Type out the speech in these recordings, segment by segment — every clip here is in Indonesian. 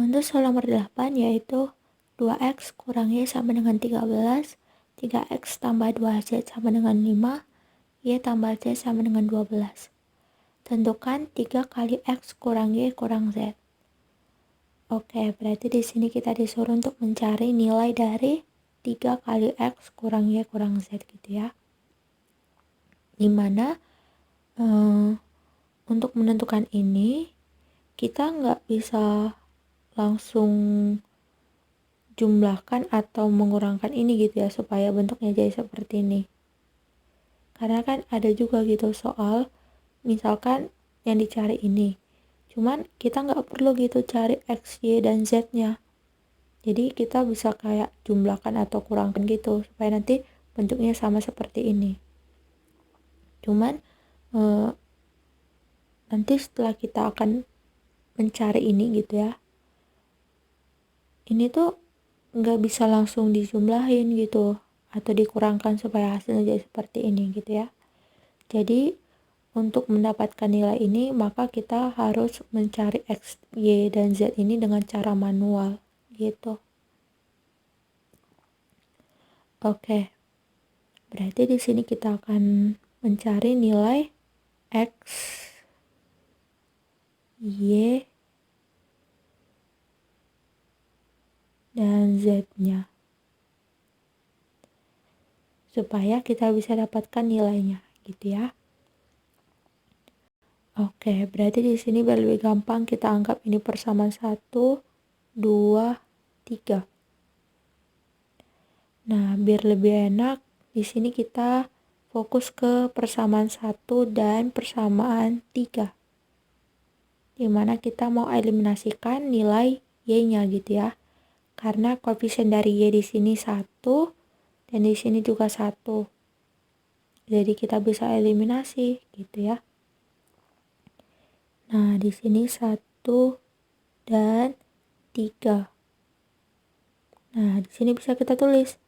Untuk soal nomor 8 yaitu 2x kurang y sama dengan 13, 3x tambah 2z sama dengan 5, y tambah z sama dengan 12. Tentukan 3 kali x kurang y kurang z. Oke, berarti di sini kita disuruh untuk mencari nilai dari 3 kali x kurang y kurang z gitu ya. Dimana untuk menentukan ini kita nggak bisa langsung jumlahkan atau mengurangkan ini gitu ya supaya bentuknya jadi seperti ini. Karena kan ada juga gitu soal misalkan yang dicari ini, cuman kita nggak perlu gitu cari x, y, dan z-nya. Jadi kita bisa kayak jumlahkan atau kurangkan gitu supaya nanti bentuknya sama seperti ini. Cuman nanti setelah kita akan mencari ini gitu ya, ini tuh nggak bisa langsung dijumlahin gitu atau dikurangkan supaya hasilnya jadi seperti ini gitu ya. Jadi untuk mendapatkan nilai ini maka kita harus mencari x, y, dan z ini dengan cara manual gitu. Oke. Berarti di sini kita akan mencari nilai x, y, dan z-nya. Supaya kita bisa dapatkan nilainya gitu ya. Oke, berarti di sini biar lebih gampang kita anggap ini persamaan 1, 2, 3. Nah, biar lebih enak, di sini kita fokus ke persamaan 1 dan persamaan 3. Dimana kita mau eliminasikan nilai y-nya gitu ya. Karena koefisien dari y di sini 1 dan di sini juga 1. Jadi kita bisa eliminasi gitu ya. Nah, di sini 1 dan 3. Nah, di sini bisa kita tulis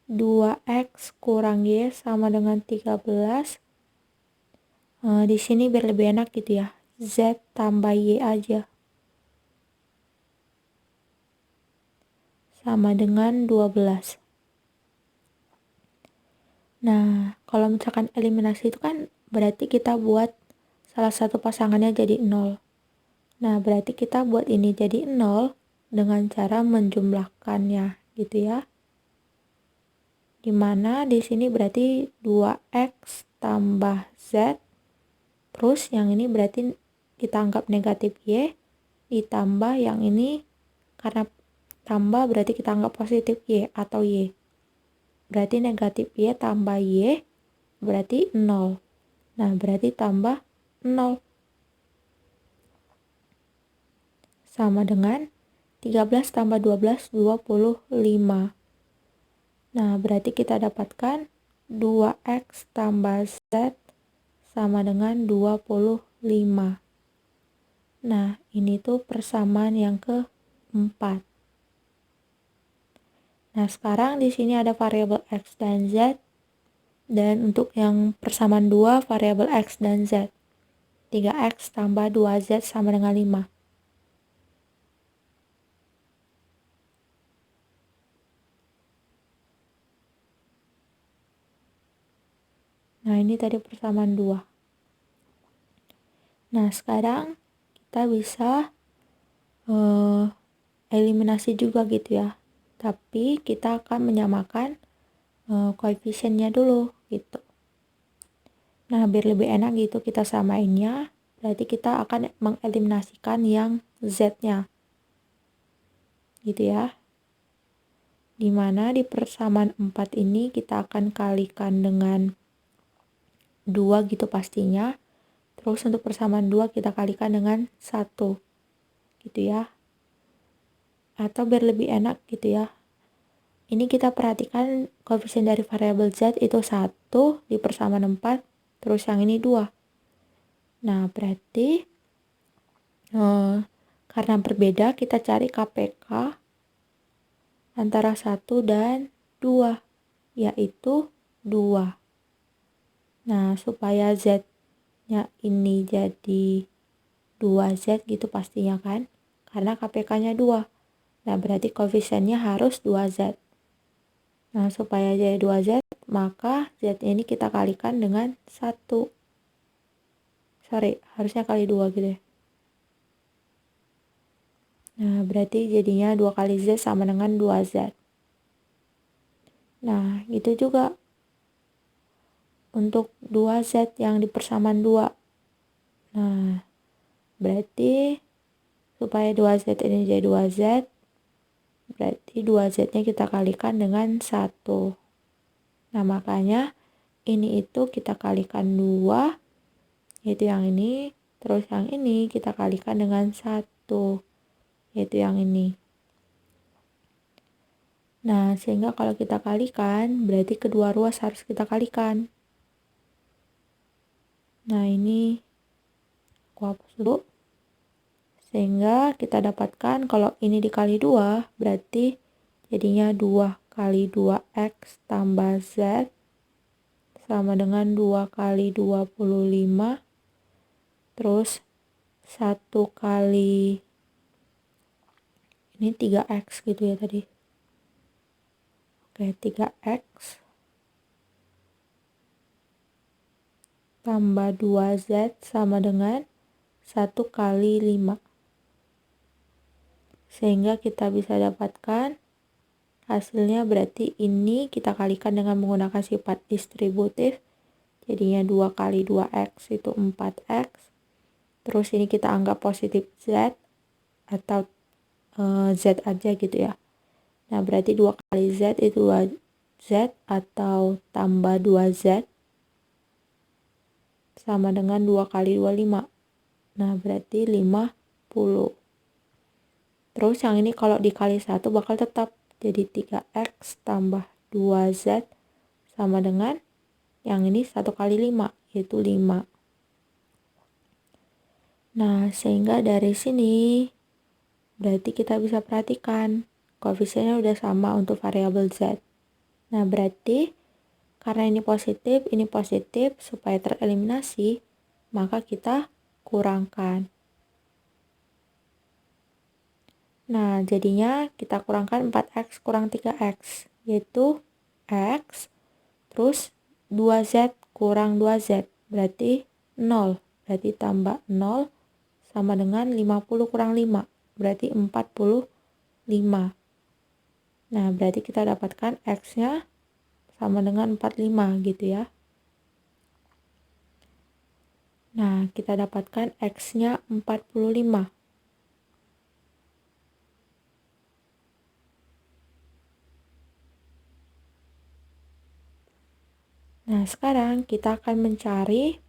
2x kurang y sama dengan 13. Di sini biar lebih enak gitu ya. Z tambah y aja. Sama dengan 12. Nah, kalau misalkan eliminasi itu kan berarti kita buat salah satu pasangannya jadi 0. Nah, berarti kita buat ini jadi 0 dengan cara menjumlahkannya gitu ya. Dimana di sini berarti 2x tambah z, terus yang ini berarti kita anggap negatif y, ditambah yang ini karena tambah berarti kita anggap positif y atau y. Berarti negatif y tambah y berarti 0. Nah, berarti tambah 0. Sama dengan 13 tambah 12, 25. Nah, berarti kita dapatkan 2x tambah z sama dengan 25. Nah, ini tuh persamaan yang keempat. Nah, sekarang di sini ada variabel x dan z. Dan untuk yang persamaan 2, variabel x dan z. 3x tambah 2z sama dengan 5. Nah, ini tadi persamaan 2. Nah, sekarang kita bisa eliminasi juga gitu ya. Tapi kita akan menyamakan koefisiennya dulu gitu. Nah, biar lebih enak gitu kita samainnya, berarti kita akan mengeliminasikan yang z-nya. Gitu ya. Dimana di persamaan 4 ini kita akan kalikan dengan 2 gitu pastinya. Terus untuk persamaan 2 kita kalikan dengan 1. Gitu ya. Atau biar lebih enak gitu ya. Ini kita perhatikan koefisien dari variabel z itu 1 di persamaan 4. Terus yang ini 2. Nah, berarti karena berbeda kita cari KPK antara 1 dan 2, yaitu 2. Nah, supaya z-nya ini jadi 2z gitu pastinya kan, karena KPK-nya 2. Nah, berarti koefisiennya harus 2Z. Nah, supaya jadi 2Z, maka Z ini kita kalikan dengan 1. Sorry, harusnya kali 2 gitu ya. Nah, berarti jadinya 2 kali Z sama dengan 2Z. Nah, itu juga untuk 2Z yang di persamaan 2. Nah, berarti supaya 2Z ini jadi 2Z, berarti 2Z-nya kita kalikan dengan 1. Nah, makanya ini itu kita kalikan 2, yaitu yang ini. Terus yang ini kita kalikan dengan 1, yaitu yang ini. Nah, sehingga kalau kita kalikan, berarti kedua ruas harus kita kalikan. Nah, ini aku hapus dulu. Sehingga kita dapatkan kalau ini dikali 2, berarti jadinya 2 kali 2X tambah Z sama dengan 2 kali 25. Terus 1 kali, ini 3X gitu ya tadi. Oke, 3X tambah 2Z sama dengan 1 kali 5. Sehingga kita bisa dapatkan hasilnya berarti ini kita kalikan dengan menggunakan sifat distributif. Jadinya 2 kali 2X itu 4X. Terus ini kita anggap positif Z atau Z aja gitu ya. Nah, berarti 2 kali Z itu 2Z atau tambah 2Z sama dengan 2 kali 25. Nah, berarti 50. Terus yang ini kalau dikali 1 bakal tetap jadi 3X tambah 2Z sama dengan yang ini 1 kali 5, yaitu 5. Nah, sehingga dari sini berarti kita bisa perhatikan koefisiennya udah sama untuk variabel Z. Nah, berarti karena ini positif, supaya tereliminasi, maka kita kurangkan. Nah, jadinya kita kurangkan 4X kurang 3X, yaitu X, terus 2Z kurang 2Z, berarti 0. Berarti tambah 0 sama dengan 50 kurang 5, berarti 45. Nah, berarti kita dapatkan X-nya sama dengan 45 gitu ya. Nah, kita dapatkan X-nya 45. Nah, sekarang kita akan mencari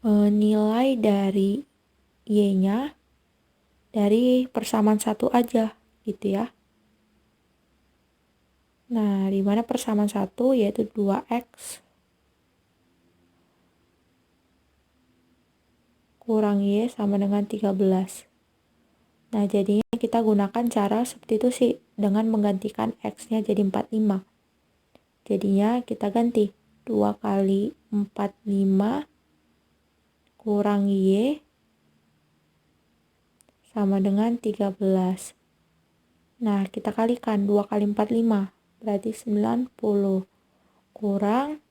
nilai dari Y-nya dari persamaan 1 aja gitu ya. Nah, di mana persamaan 1 yaitu 2X kurang Y sama dengan 13. Nah, jadinya kita gunakan cara substitusi dengan menggantikan X-nya jadi 45. Jadinya kita ganti 2 kali 45 kurang Y sama dengan 13. Nah, kita kalikan 2 kali 45, berarti 90. Kurang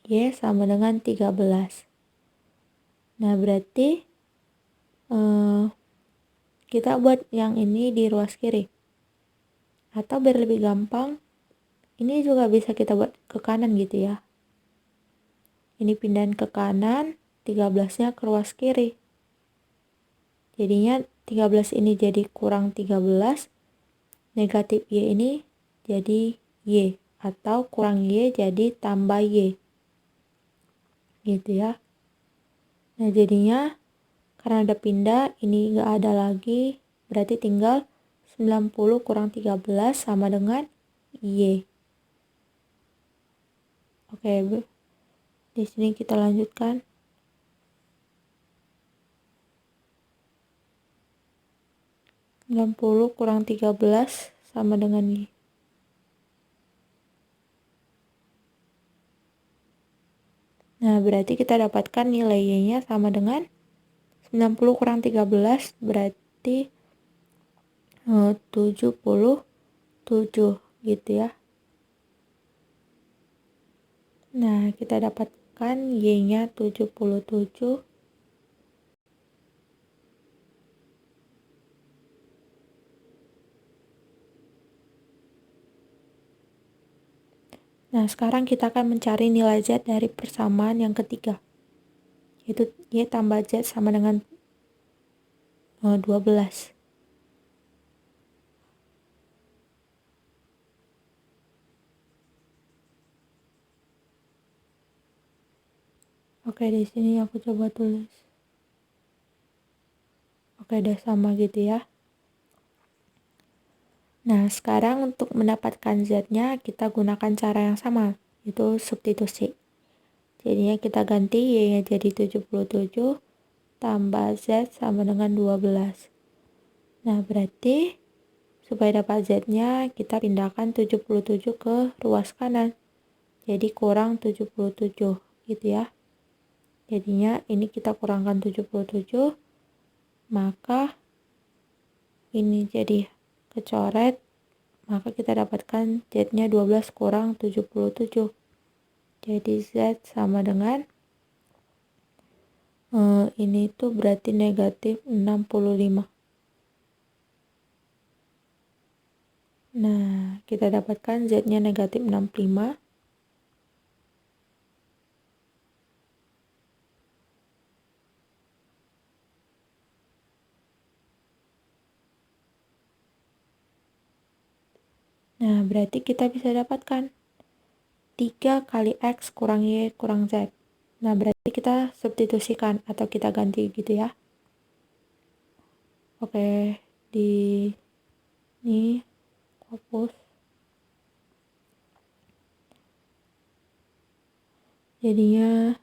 Y sama dengan 13. Nah, berarti kita buat yang ini di ruas kiri. Atau biar lebih gampang, ini juga bisa kita buat ke kanan gitu ya. Ini pindahin ke kanan, 13-nya ke ruas kiri. Jadinya 13 ini jadi kurang 13, negatif Y ini jadi Y, atau kurang Y jadi tambah Y. Gitu ya. Nah, jadinya karena ada pindah, ini nggak ada lagi, berarti tinggal 90 kurang 13 sama dengan Y. Oke, di sini kita lanjutkan. Sembilan puluh kurang 13 sama dengan Y. Nah, berarti kita dapatkan nilai Y-nya sama dengan 90 kurang 13 berarti 77 gitu ya. Nah, kita dapatkan Y-nya 77. Nah, sekarang kita akan mencari nilai Z dari persamaan yang ketiga, yaitu Y tambah Z sama dengan 12. Oke, di sini aku coba tulis. Oke, udah sama gitu ya. Nah, sekarang untuk mendapatkan Z-nya kita gunakan cara yang sama, yaitu substitusi. Jadinya kita ganti Y-nya jadi 77 tambah Z sama dengan 12. Nah, berarti supaya dapat Z-nya kita pindahkan 77 ke ruas kanan. Jadi kurang 77 gitu ya. Jadinya ini kita kurangkan 77, maka ini jadi kecoret, maka kita dapatkan Z-nya 12 kurang 77. Jadi Z sama dengan ini tuh berarti negatif 65. Nah, kita dapatkan Z-nya negatif 65. Nah, berarti kita bisa dapatkan 3 kali X kurang Y kurang Z. Nah, berarti kita substitusikan atau kita ganti gitu ya. Oke, di ini hapus. Jadinya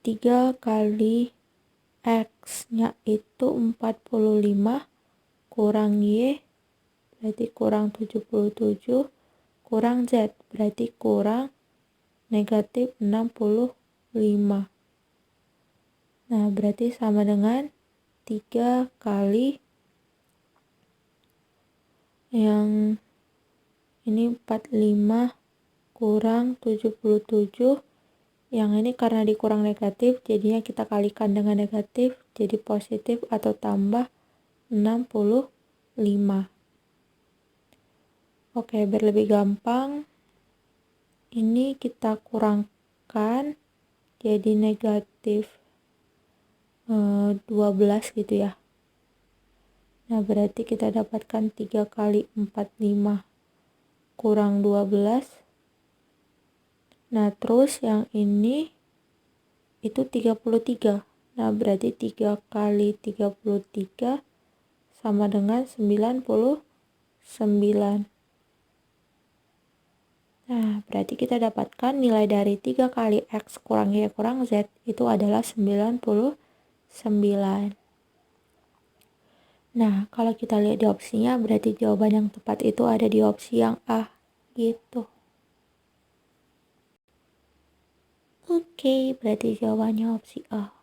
3 kali X-nya itu 45 kurang Y berarti kurang 77 kurang Z berarti kurang negatif 65. Nah, berarti sama dengan 3 kali yang ini 45 kurang 77. Yang ini karena dikurang negatif, jadinya kita kalikan dengan negatif, jadi positif atau tambah 65. Oke, biar lebih gampang, ini kita kurangkan jadi negatif 12 gitu ya. Nah, berarti kita dapatkan 3 kali 45 kurang 12. Nah, terus yang ini itu 33. Nah, berarti 3 kali 33 sama dengan 99. Nah, berarti kita dapatkan nilai dari 3 kali X kurang Y kurang Z itu adalah 99. Nah, kalau kita lihat di opsinya, berarti jawaban yang tepat itu ada di opsi yang A, gitu. Oke, berarti jawabannya opsi A.